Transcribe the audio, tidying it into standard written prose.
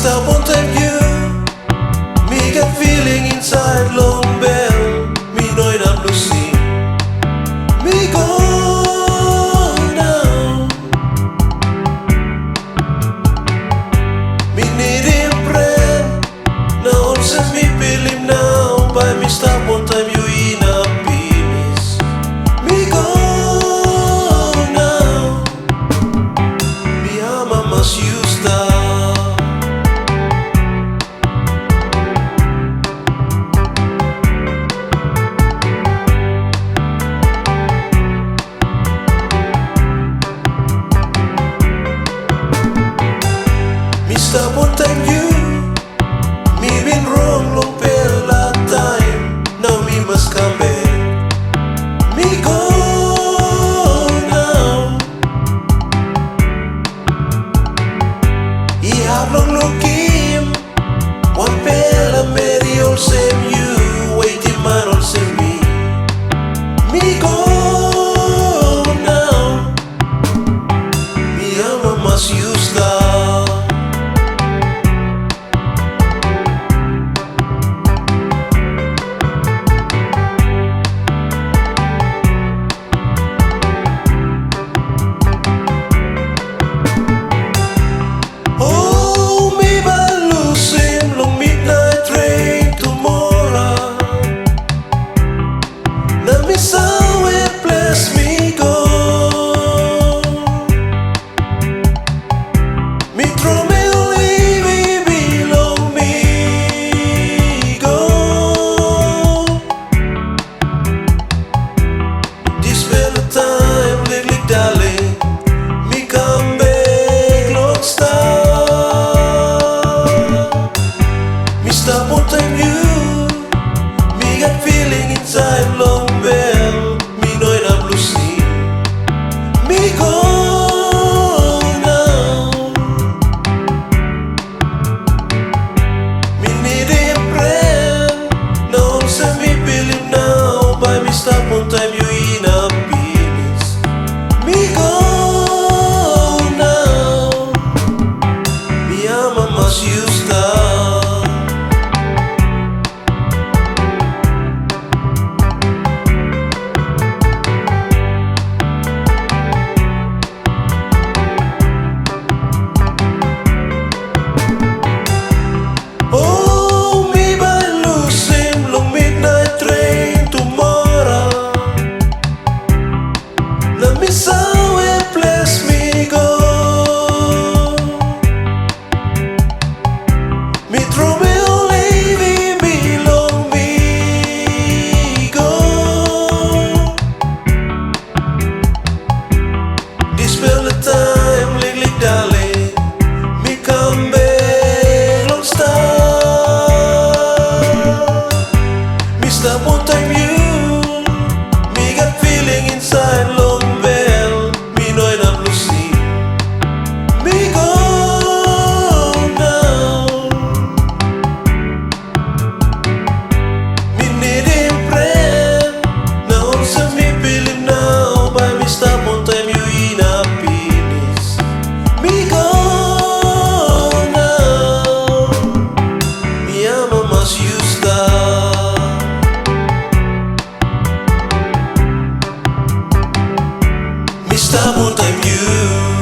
stop one time you. Me got feeling inside long bell. Me know it I'm losing. Me go now. Me need him friend. Now send me feel him now. By me stop one time you in a penis. Me go now. Me ama mas you stop. Stop one time you. Me been wrong long period of time. Now me must come back. Me go now. He have long looking. One pair of Mary all same you. Waiting man all same me. Me go now. Me ama must you stop. Stop one time you. Me got feeling inside long bell. Me know it I'm losing. Me go now. Me need a friend. Now send me feel him now. By me stop one time you in a penis. Me go now. Me ama mas you stop. Stop one time you. Me got feeling inside long bell. Me know it I'm losing. Me go now. Me need him friend. Now send me feel him now. By me stop one time you in a penis. Me go now. Me ama mas you stop. Stop one time you.